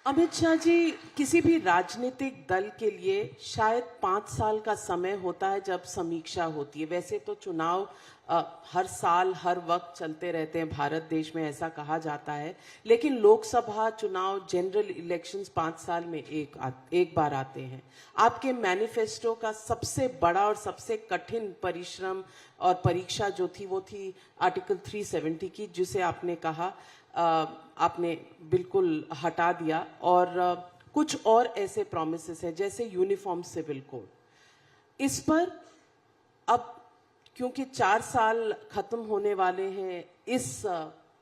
अमित शाह जी, किसी भी राजनीतिक दल के लिए शायद 5 साल का समय होता है जब समीक्षा होती है। वैसे तो चुनाव हर साल हर वक्त चलते रहते हैं भारत देश में, ऐसा कहा जाता है, लेकिन लोकसभा चुनाव जनरल इलेक्शंस 5 साल में एक बार आते हैं। आपके मैनिफेस्टो का सबसे बड़ा और सबसे कठिन परिश्रम और परीक्षा जो थी वो थी आर्टिकल 370 की, जिसे आपने कहा आपने बिल्कुल हटा दिया, और कुछ और ऐसे प्रॉमिसेस हैं जैसे यूनिफॉर्म सिविल कोड। इस पर अब क्योंकि 4 साल खत्म होने वाले हैं इस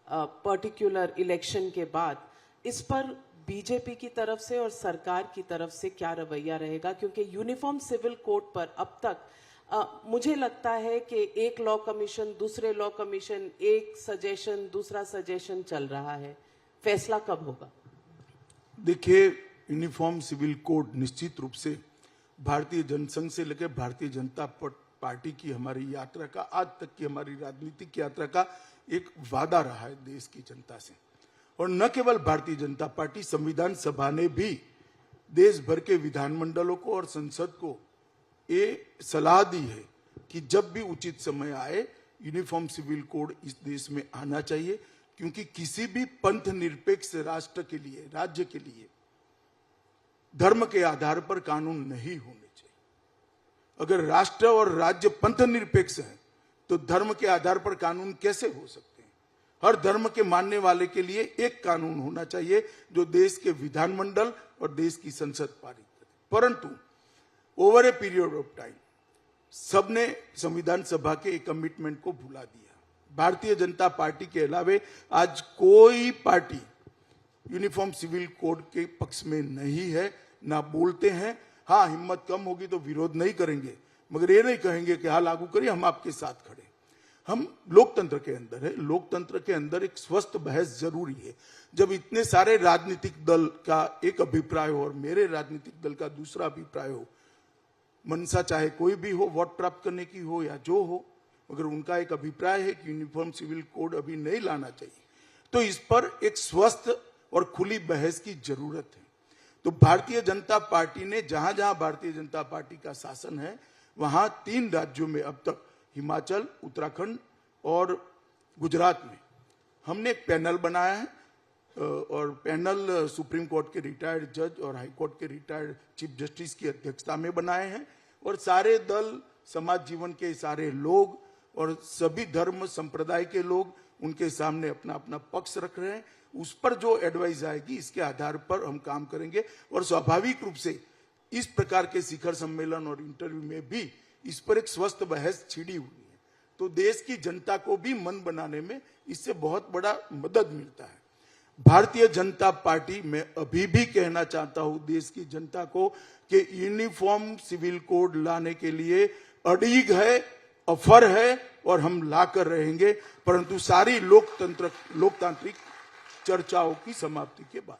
पर्टिकुलर इलेक्शन के बाद, इस पर बीजेपी की तरफ से और सरकार की तरफ से क्या रवैया रहेगा? क्योंकि यूनिफॉर्म सिविल कोड पर अब तक मुझे लगता है कि एक लॉ कमीशन, दूसरे लॉ कमीशन, एक सजेशन, दूसरा सजेशन चल रहा है। फैसला कब होगा? देखिए, यूनिफॉर्म सिविल कोड निश्चित रूप से भारतीय जनसंघ से लेकर भारतीय जनता पार्टी की हमारी यात्रा का, आज तक की हमारी राजनीतिक यात्रा का एक वादा रहा है देश की जनता से। और न केवल भारतीय जनता पार्टी, संविधान सभा ने भी देश भर के विधानमंडलों को और संसद को ये सलाह दी है कि जब भी उचित समय आए यूनिफॉर्म सिविल कोड इस देश में आना चाहिए, क्योंकि किसी भी पंथ निरपेक्ष राष्ट्र के लिए, राज्य के लिए धर्म के आधार पर कानून नहीं होने चाहिए। अगर राष्ट्र और राज्य पंथ निरपेक्ष है तो धर्म के आधार पर कानून कैसे हो सकते हैं? हर धर्म के मानने वाले के लिए एक कानून होना चाहिए जो देश के विधानमंडल और देश की संसद पारित करे। परंतु over a period of time सबने संविधान सभा के एक कमिटमेंट को भुला दिया। भारतीय जनता पार्टी के अलावे आज कोई पार्टी यूनिफॉर्म सिविल कोड के पक्ष में नहीं है, ना बोलते हैं। हाँ, हिम्मत कम होगी तो विरोध नहीं करेंगे, मगर ये नहीं कहेंगे कि हाँ लागू करिए, हम आपके साथ खड़े। हम लोकतंत्र के अंदर है, लोकतंत्र के अंदर एक स्वस्थ बहस जरूरी है। जब इतने सारे राजनीतिक दल का एक अभिप्राय हो और मेरे राजनीतिक दल का दूसरा अभिप्राय हो, मनसा चाहे कोई भी हो, वोट प्राप्त करने की हो या जो हो, मगर उनका एक अभिप्राय है कि यूनिफॉर्म सिविल कोड अभी नहीं लाना चाहिए, तो इस पर एक स्वस्थ और खुली बहस की जरूरत है। तो भारतीय जनता पार्टी ने जहां जहां भारतीय जनता पार्टी का शासन है वहां 3 राज्यों में अब तक, हिमाचल, उत्तराखंड और गुजरात में, हमने एक पैनल बनाया है। और पैनल सुप्रीम कोर्ट के रिटायर्ड जज और हाई कोर्ट के रिटायर्ड चीफ जस्टिस की अध्यक्षता में बनाए हैं। और सारे दल, समाज जीवन के सारे लोग और सभी धर्म संप्रदाय के लोग उनके सामने अपना अपना पक्ष रख रहे हैं। उस पर जो एडवाइस आएगी इसके आधार पर हम काम करेंगे। और स्वाभाविक रूप से इस प्रकार के शिखर सम्मेलन और इंटरव्यू में भी इस पर एक स्वस्थ बहस छिड़ी हुई है, तो देश की जनता को भी मन बनाने में इससे बहुत बड़ा मदद मिलता है। भारतीय जनता पार्टी, मैं अभी भी कहना चाहता हूं देश की जनता को कि यूनिफॉर्म सिविल कोड लाने के लिए अड़िग है, अफर है और हम लाकर रहेंगे, परंतु सारी लोकतांत्रिक चर्चाओं की समाप्ति के बाद।